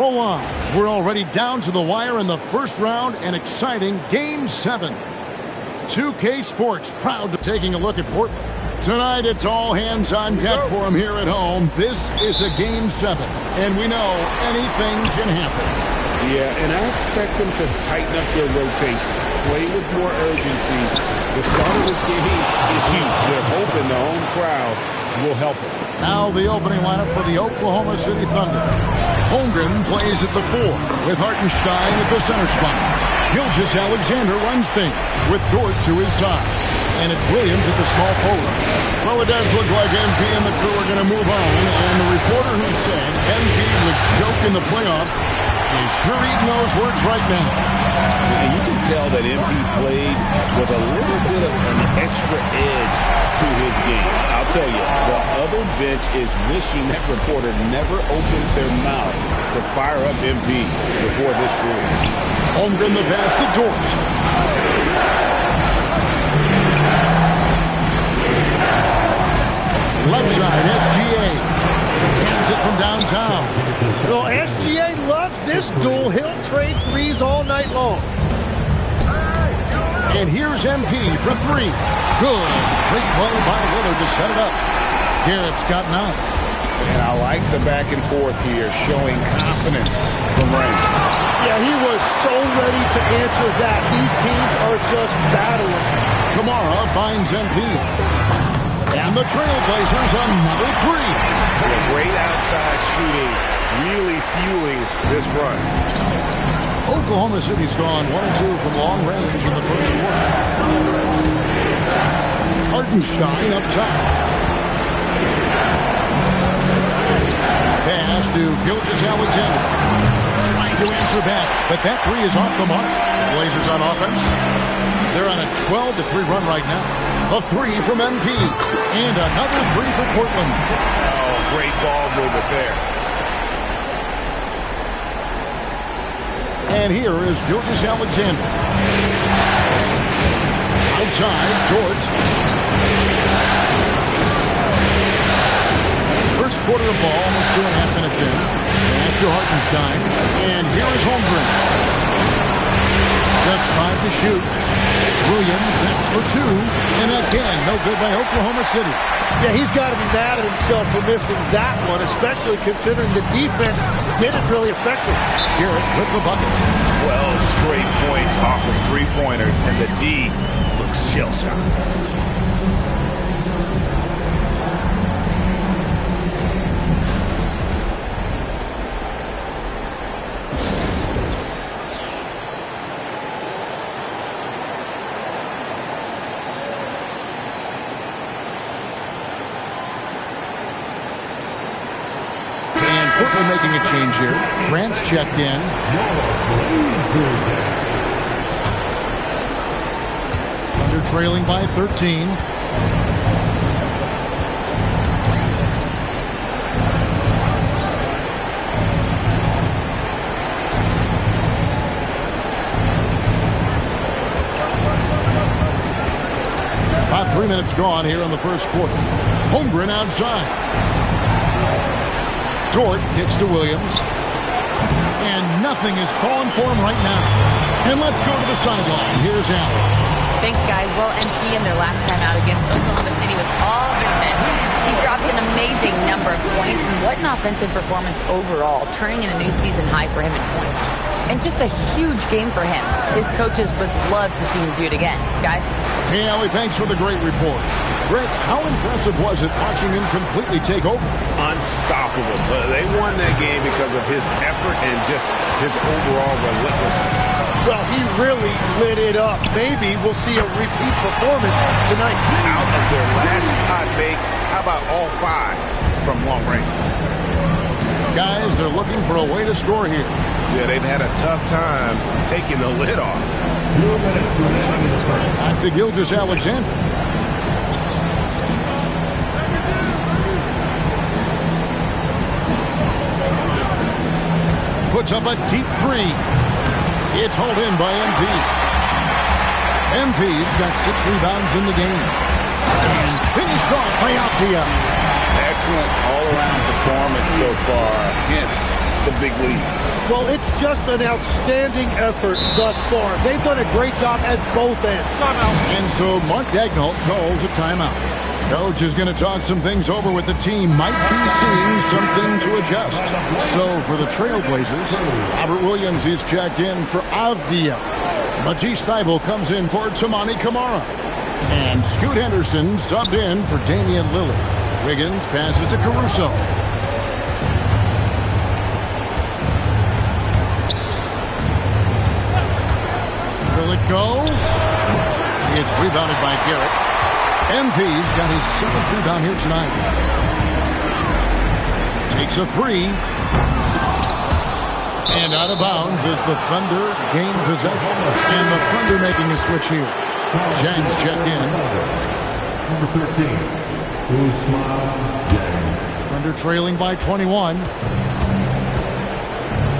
Roll on. We're already down to the wire in the first round, an exciting Game 7. 2K Sports proud to taking a look at Portland. Tonight it's all hands on deck for them here at home. This is a Game 7, and we know anything can happen. Yeah, and I expect them to tighten up their rotation, play with more urgency. The start of this game is huge. They're hoping the home crowd will help them. Now the opening lineup for the Oklahoma City Thunder. Holmgren plays at the 4 with Hartenstein at the center spot. Gilgeous-Alexander runs things with Dort to his side. And it's Williams at the small forward. Well, it does look like MP and the crew are going to move on. And the reporter who said MP would joke in the playoffs is sure eating those words right now. And you can tell that MP played with a little bit of an extra edge to his game. I'll tell you, the other bench is wishing that reporter never opened their mouth to fire up MP before this series. Holmgren the pass to Dort. Left side, SGA. Cans it from downtown. Well, SGA loves this duel. He'll trade threes all night long. And here's MP for 3. Good. Great play by Lillard to set it up. Garrett's got 9. And I like the back and forth here, showing confidence from Rain. Yeah, he was so ready to answer that. These teams are just battling. Kamara finds MP. And the Trailblazers another 3. Yeah, great outside shooting, really fueling this run. Oklahoma City's gone 1-2 from long range in the first quarter. Hartenstein up top. Pass to Gilgeous-Alexander. Trying to answer back, but that 3 is off the mark. Blazers on offense. They're on a 12-3 run right now. A 3 from MP. And another 3 for Portland. Oh, great ball movement there. And here is Gilgeous-Alexander. Outside, George. First quarter of ball, almost 2.5 minutes in. Pass to Hartenstein. And here is Holmgren. Just 5 to shoot. Williams, that's for 2. And again, no good by Oklahoma City. Yeah, he's got to be mad at himself for missing that one, especially considering the defense didn't really affect him. Garrett with the bucket. 12 straight points off of 3-pointers, and the D looks shell-shocked. Portland making a change here. Grant's checked in. Under trailing by 13. About 3 minutes gone here in the first quarter. Holmgren outside. Dort kicks to Williams. And nothing is falling for him right now. And let's go to the sideline. Here's Allen. Thanks, guys. Well, MP in their last time out against Oklahoma City was all business. He dropped an amazing number of points. And what an offensive performance overall, turning in a new season high for him in points. And just a huge game for him. His coaches would love to see him do it again. Guys? Hey, Allie, thanks for the great report. Greg, how impressive was it watching him completely take over? Unstoppable. They won that game because of his effort and just his overall relentlessness. Well, he really lit it up. Maybe we'll see a repeat performance tonight. Out of their last 5 makes, how about all 5 from long range? Guys, they're looking for a way to score here. Yeah, they've had a tough time taking the lid off. Back to Gilgeous-Alexander. Puts up a deep 3. It's hauled in by MP. MP's got 6 rebounds in the game. And finished off by Althea. Excellent all-around performance so far, hence the big lead. Well, it's just an outstanding effort thus far. They've done a great job at both ends. Timeout. And so Mark Daignault calls a timeout. Coach is going to talk some things over with the team. Might be seeing something to adjust. So for the Trailblazers, Robert Williams is checked in for Avdia. Matisse Thybulle comes in for Tamani Kamara. And Scoot Henderson subbed in for Damian Lillard. Wiggins passes to Caruso. Will it go? It's rebounded by Garrett. MP's got his 7th rebound here tonight. Takes a 3. And out of bounds as the Thunder gain possession. And the Thunder making a switch here. Zhang's checked in. Number 13, Ousmane Dieng. Thunder trailing by 21.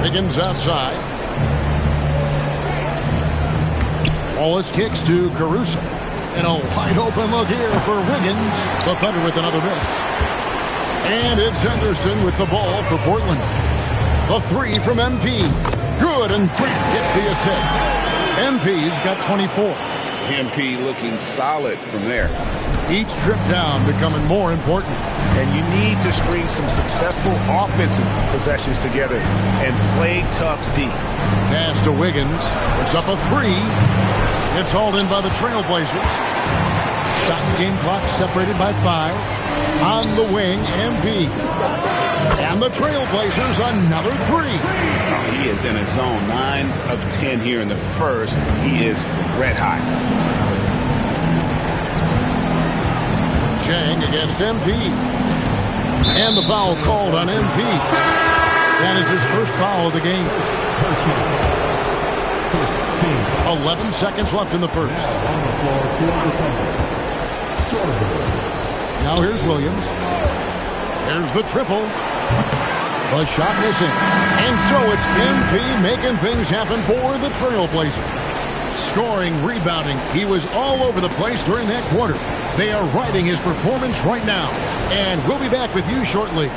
Wiggins outside. Wallace kicks to Caruso. And a wide open look here for Wiggins. The Thunder with another miss. And it's Henderson with the ball for Portland. The 3 from MP. Good, and Grant gets the assist. MP's got 24. MP looking solid from there. Each trip down becoming more important. And you need to string some successful offensive possessions together and play tough D. Pass to Wiggins. It's up a 3. It's hauled in by the Trailblazers. Shot and game clock separated by 5. On the wing, MP. And the Trailblazers another 3. Oh, he is in a zone. 9 of 10 here in the first. He is red hot. Zhang against MP. And the foul called on MP. That is his first foul of the game. 11 seconds left in the first. Now here's Williams. Here's the triple. The shot missing. And so it's MP making things happen for the Trailblazers. Scoring, rebounding. He was all over the place during that quarter. They are riding his performance right now. And we'll be back with you shortly.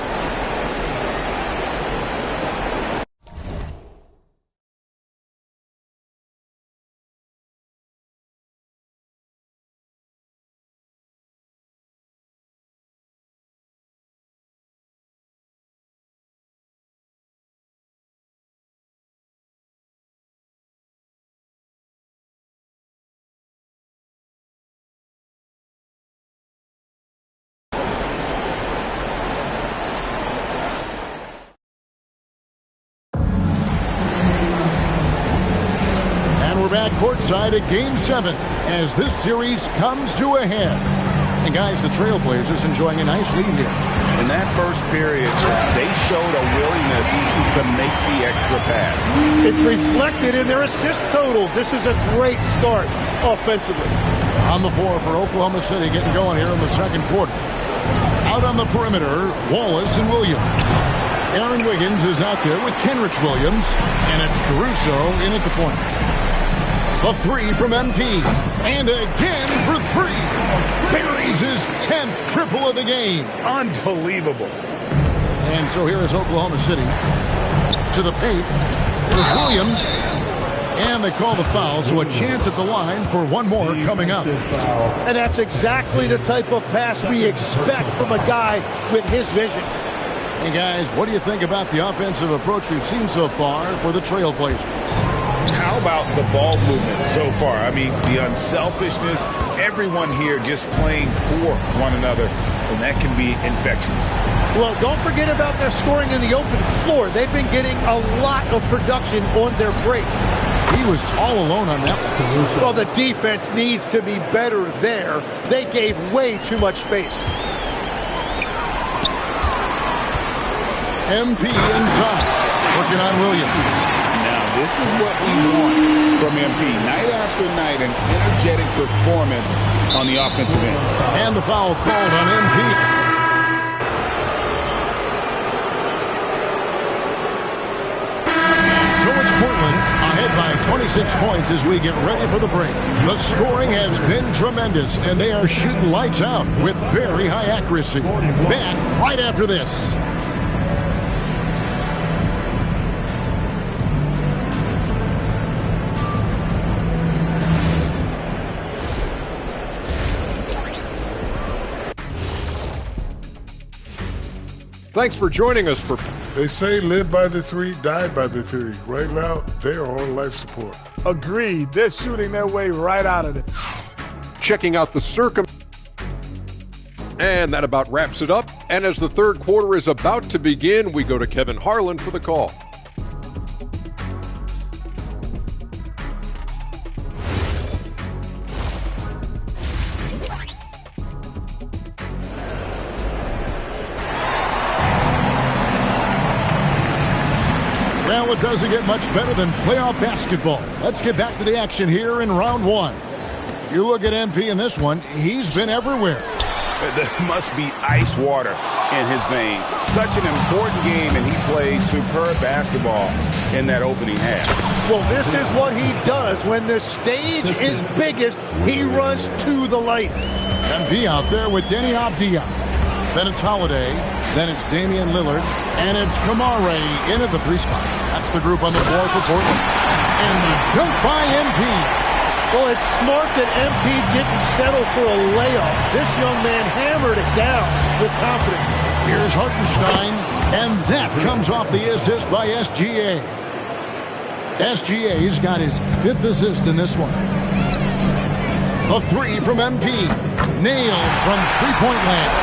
Back courtside at Game 7 as this series comes to a head. And guys, the Trailblazers enjoying a nice lead here. In that first period, they showed a willingness to make the extra pass. It's reflected in their assist totals. This is a great start offensively. On the floor for Oklahoma City, getting going here in the second quarter. Out on the perimeter, Wallace and Williams. Aaron Wiggins is out there with Kenrich Williams, and it's Caruso in at the point. The 3 from MP. And again for 3. Buries his 10th triple of the game. Unbelievable. And so here is Oklahoma City. To the paint. Here's Williams. And they call the foul, so a chance at the line for one more coming up. And that's exactly the type of pass we expect from a guy with his vision. Hey guys, what do you think about the offensive approach we've seen so far for the Trailblazers? How about the ball movement so far? I mean, the unselfishness, everyone here just playing for one another, and that can be infectious. Well, don't forget about their scoring in the open floor. They've been getting a lot of production on their break. He was all alone on that one. Well, the defense needs to be better there. They gave way too much space. MP inside, working on Williams. This is what we want from MP. Night after night, an energetic performance on the offensive end. And the foul called on MP. So it's Portland ahead by 26 points as we get ready for the break. The scoring has been tremendous, and they are shooting lights out with very high accuracy. Back right after this. Thanks for joining us for... They say live by the three, die by the three. Right now, they are on life support. Agreed. They're shooting their way right out of it. Checking out the And that about wraps it up. And as the third quarter is about to begin, we go to Kevin Harlan for the call. Well, it doesn't get much better than playoff basketball. Let's get back to the action here in round one. You look at MP in this one, he's been everywhere. There must be ice water in his veins. Such an important game, and he plays superb basketball in that opening half. Well, this is what he does. When the stage is biggest, he runs to the light. MP out there with Denny Avdia. Then it's Holiday. Then it's Damian Lillard. And it's Kamare in at the three spot. That's the group on the floor for Portland. And the dunk by MP. Well, it's smart that MP didn't settle for a layup. This young man hammered it down with confidence. Here's Hartenstein. And that comes off the assist by SGA. SGA's got his fifth assist in this one. A three from MP. Nailed from three-point land.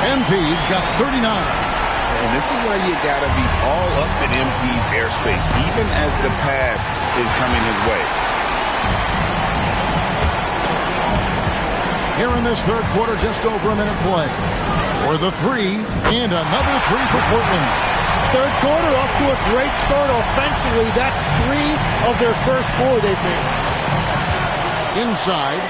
MP's got 39. And this is why you got to be all up in MP's airspace, even as the pass is coming his way. Here in this third quarter, just over a minute play. For the three, and another three for Portland. Third quarter off to a great start offensively. That's three of their first four they've made. Inside,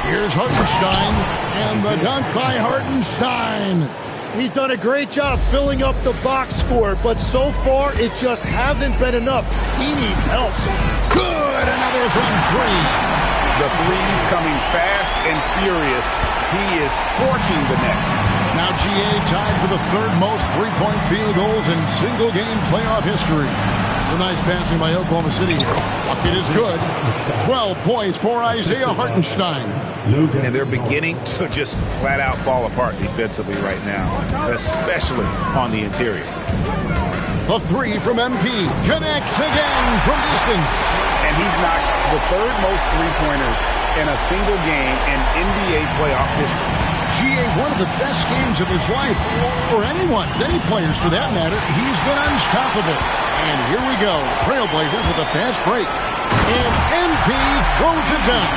here's Hartenstein, and the dunk by Hartenstein. He's done a great job filling up the box score, but so far it just hasn't been enough. He needs help. Good, another from three. The threes coming fast and furious. He is scorching the Nets. Now GA tied for the third most three-point field goals in single-game playoff history. Some nice passing by Oklahoma City here. Bucket is good. 12 points for Isaiah Hartenstein. And they're beginning to just flat-out fall apart defensively right now, especially on the interior. A three from MP. Connects again from distance. And he's knocked the third most three-pointers in a single game in NBA playoff history. GA, one of the best games of his life, or anyone's, any players for that matter. He's been unstoppable. And here we go. Trailblazers with a fast break. And MP throws it down.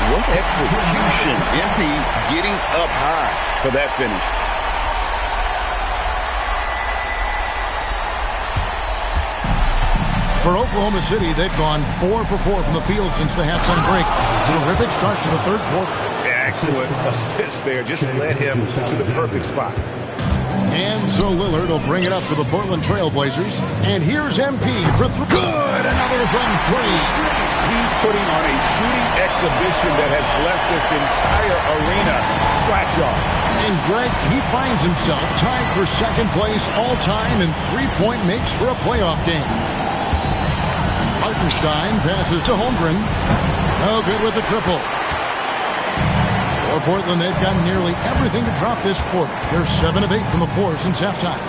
What execution. MP getting up high for that finish. For Oklahoma City, they've gone 4 for 4 from the field since the halftime break. Terrific start to the third quarter. Excellent assist there. Just led him to the perfect spot. And so Lillard will bring it up for the Portland Trailblazers. And here's MP for three. Good! Another from three. He's putting on a shooting exhibition that has left this entire arena slack-jawed. And Greg, he finds himself tied for second place all-time in three-point makes for a playoff game. Hartenstein passes to Holmgren. No good with the triple. For Portland, they've got nearly everything to drop this quarter. They're 7 of 8 from the floor since halftime.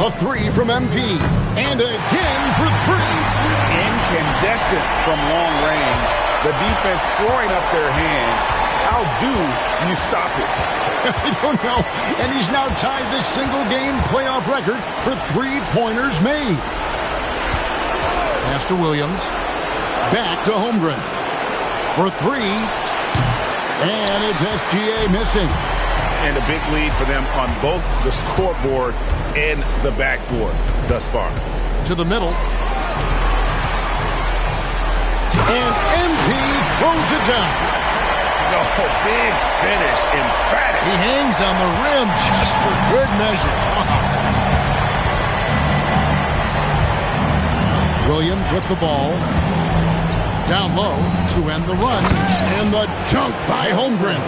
A three from MP. And again for three. Incandescent from long range. The defense throwing up their hands. How do you stop it? I don't know. And he's now tied this single-game playoff record for three-pointers made. Pass to Williams. Back to Holmgren. For three. And it's SGA missing. And a big lead for them on both the scoreboard and the backboard thus far. To the middle. And MP throws it down. Oh, big finish. Emphatic. He hangs on the rim just for good measure. Williams with the ball. Down low to end the run. And the dunk by Holmgren.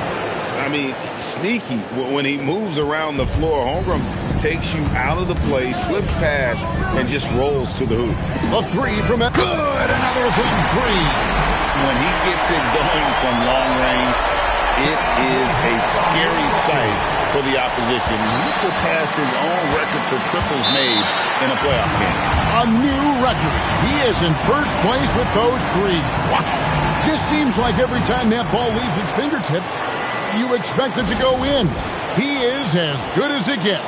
I mean, sneaky. When he moves around the floor, Holmgren takes you out of the play, slips past, and just rolls to the hoop. A three from it. Good. Another from three. When he gets it going from long range, it is a scary sight for the opposition. He surpassed his own record for triples made in a playoff game. A new record. He is in first place with those threes. Wow. Just seems like every time that ball leaves his fingertips, you expect it to go in. He is as good as it gets.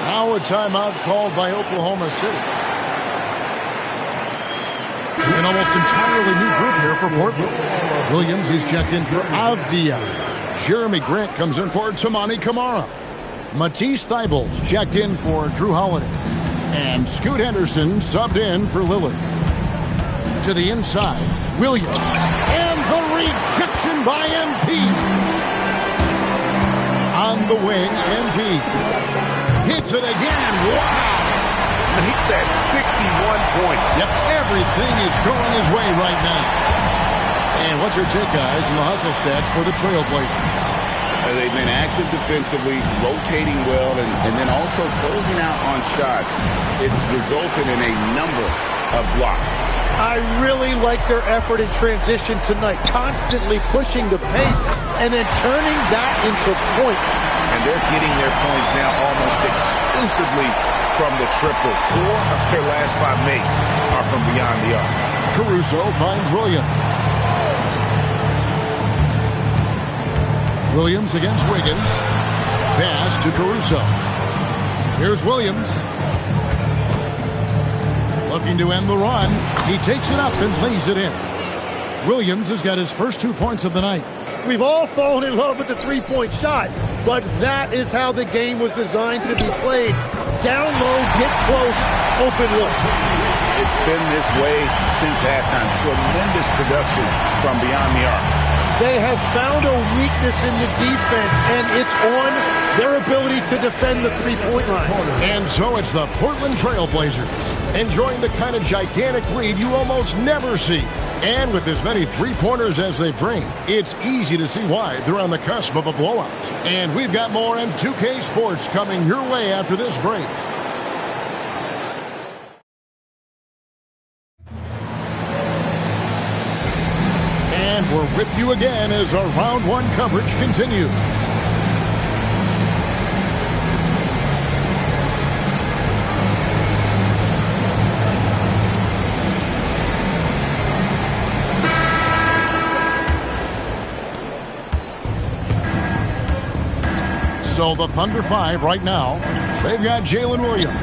Now a timeout called by Oklahoma City. An almost entirely new group here for Portland. Williams is checked in for Avdia. Jeremy Grant comes in for Tamani Kamara. Matisse Thybulls checked in for Drew Holiday. And Scoot Henderson subbed in for Lillard. To the inside, Williams. And the rejection by MP. On the wing, MP. Hits it again. Wow. Make that 61 points. Yep, everything is going his way right now. And what's your take, guys, in the hustle stats for the Trailblazers? They've been active defensively, rotating well, and then also closing out on shots. It's resulted in a number of blocks. I really like their effort in transition tonight, constantly pushing the pace and then turning that into points. And they're getting their points now almost exclusively from the triple. 4 of their last 5 makes are from beyond the arc. Caruso finds Williams. Williams against Wiggins. Pass to Caruso. Here's Williams. Looking to end the run. He takes it up and lays it in. Williams has got his first 2 points of the night. We've all fallen in love with the three-point shot, but that is how the game was designed to be played. Down low, get close, open look. It's been this way since halftime. Tremendous production from beyond the arc. They have found a weakness in the defense, and it's on their ability to defend the three-point line. And so it's the Portland Trailblazers enjoying the kind of gigantic lead you almost never see. And with as many three-pointers as they bring, it's easy to see why they're on the cusp of a blowout. And we've got more M2K Sports coming your way after this break. And we're with you again as our round one coverage continues. So the Thunder 5 right now, they've got Jalen Williams.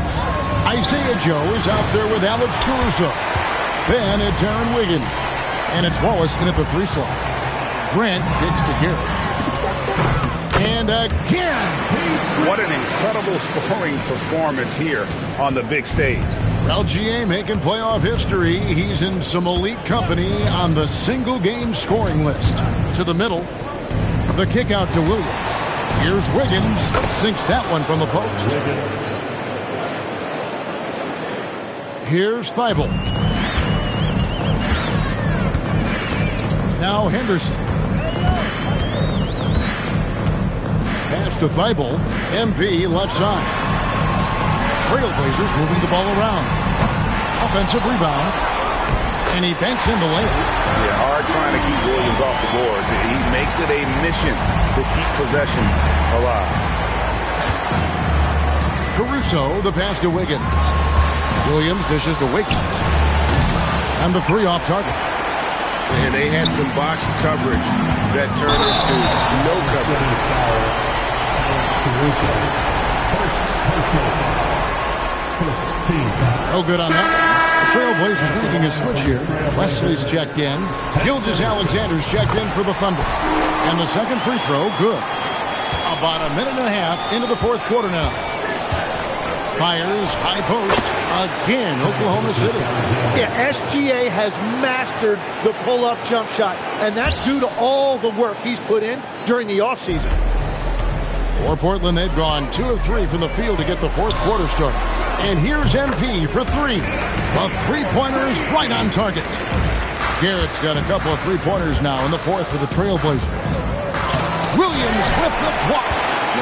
Isaiah Joe is out there with Alex Caruso. Then it's Aaron Wiggins. And it's Wallace in at the 3 slot. Grant digs to Garrett. And again. What an incredible scoring performance here on the big stage. LGA making playoff history. He's in some elite company on the single-game scoring list. To the middle. The kick out to Williams. Here's Wiggins. Sinks that one from the post. Here's Thibault. Now Henderson. Pass to Thibault. MV left side. Trailblazers moving the ball around. Offensive rebound. And he banks in the layup. Yeah, hard trying to keep Williams off the boards. He makes it a mission to keep possessions alive. Caruso, the pass to Wiggins. Williams dishes to Wiggins. And the 3 off target. And they had some botched coverage that turned into no coverage. No good on that. The Trailblazers making a switch here. Wesley's checked in. Gilgeous-Alexander's checked in for the Thunder. And the second free throw, good. About a minute and a half into the fourth quarter now. Fires, high post. Again, Oklahoma City. Yeah, SGA has mastered the pull-up jump shot, and that's due to all the work he's put in during the offseason. For Portland, they've gone 2 of 3 from the field to get the fourth quarter started. And here's MP for 3. The three-pointer is right on target. Garrett's got a couple of three-pointers now in the fourth for the Trailblazers. Williams with the block.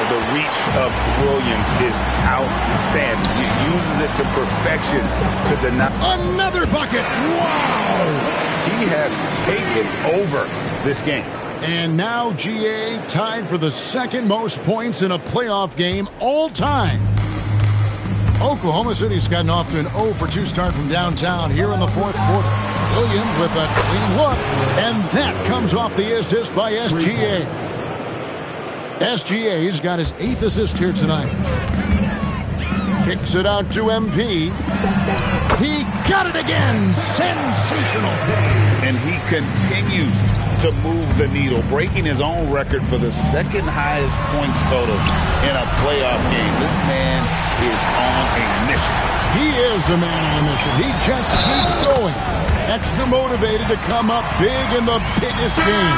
The reach of Williams is outstanding. He uses it to perfection to deny. Another bucket. Wow. He has taken over this game. And now GA tied for the second most points in a playoff game all time. Oklahoma City's gotten off to an 0-for-2 start from downtown here in the fourth quarter. Williams with a clean look, and that comes off the assist by SGA. SGA's got his 8th assist here tonight. Kicks it out to MP. He got it again. Sensational. And he continues to move the needle, breaking his own record for the second highest points total in a playoff game. This man is on a mission. He is a man on a mission. He just keeps going. Extra motivated to come up big in the biggest game.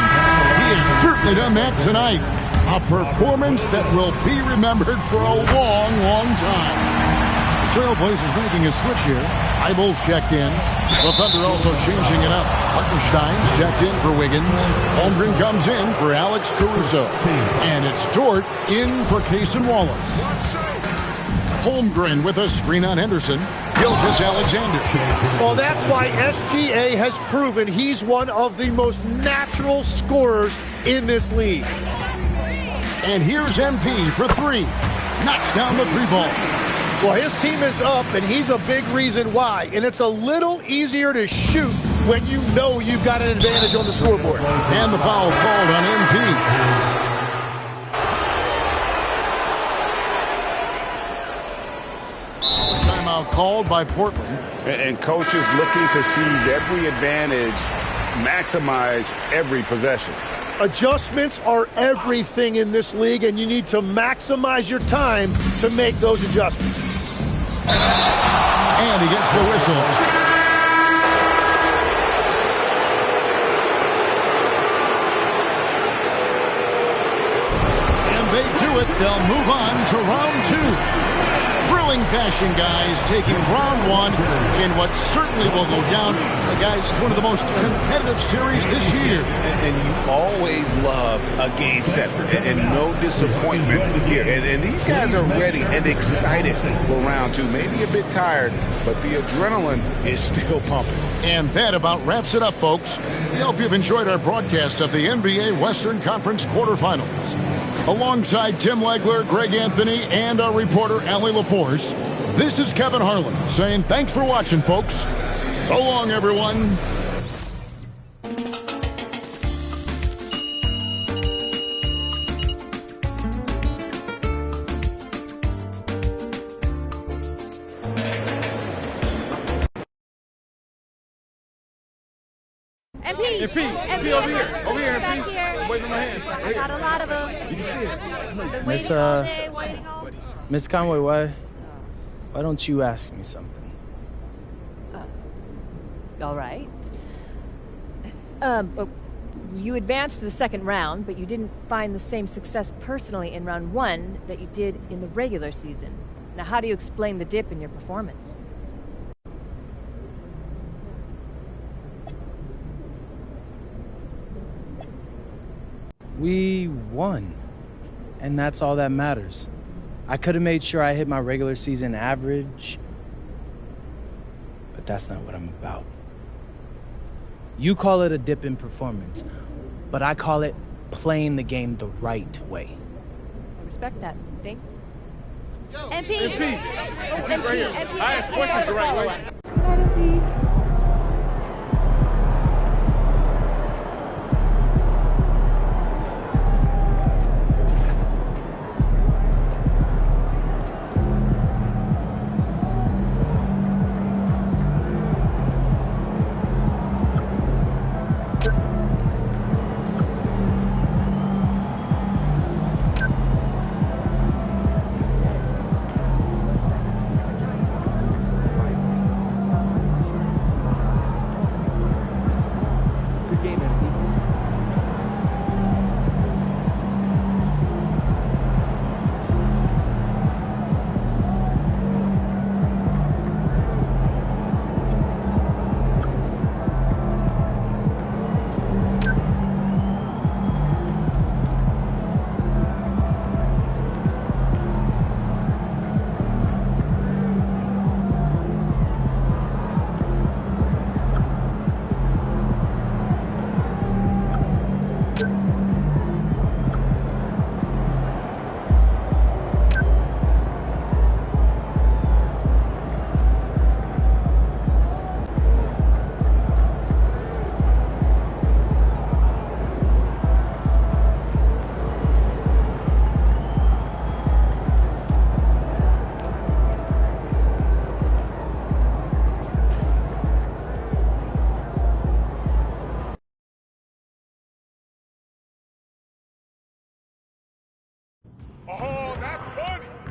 He has certainly done that tonight. A performance that will be remembered for a long, long time. Trailblazers making a switch here. Eibel's checked in. The Thunder also changing it up. Hartenstein's checked in for Wiggins. Holmgren comes in for Alex Caruso. And it's Dort in for Cason Wallace. Holmgren with a screen on Henderson. Gilgeous-Alexander. Well, that's why SGA has proven he's one of the most natural scorers in this league. And here's MP for 3. Knocks down the 3-ball. Well, his team is up, and he's a big reason why. And it's a little easier to shoot when you know you've got an advantage on the scoreboard. And the foul called on MP. Timeout called by Portland. And coaches looking to seize every advantage, maximize every possession. Adjustments are everything in this league, and you need to maximize your time to make those adjustments. And he gets the whistle. And they do it. They'll move on to round 2. Thrilling fashion, guys, taking round 1 in what certainly will go down. Guys, it's one of the most competitive series this year. And you always love a game setter, and no disappointment here. And these guys are ready and excited for round 2. Maybe a bit tired, but the adrenaline is still pumping. And that about wraps it up, folks. We hope you've enjoyed our broadcast of the NBA Western Conference quarterfinals. Alongside Tim Legler, Greg Anthony, and our reporter, Allie LaForce, this is Kevin Harlan saying thanks for watching, folks. So long, everyone. MP over here. Over here, MP. Waiting on my hand. I got a lot of them. You can see it. Miss Conway, why don't you ask me something? All right. You advanced to the second round, but you didn't find the same success personally in round 1 that you did in the regular season. Now, how do you explain the dip in your performance? We won, and that's all that matters. I could have made sure I hit my regular season average, but that's not what I'm about. You call it a dip in performance, but I call it playing the game the right way. I respect that. Thanks. MP. MP. I ask questions the right way. Oh, that's funny.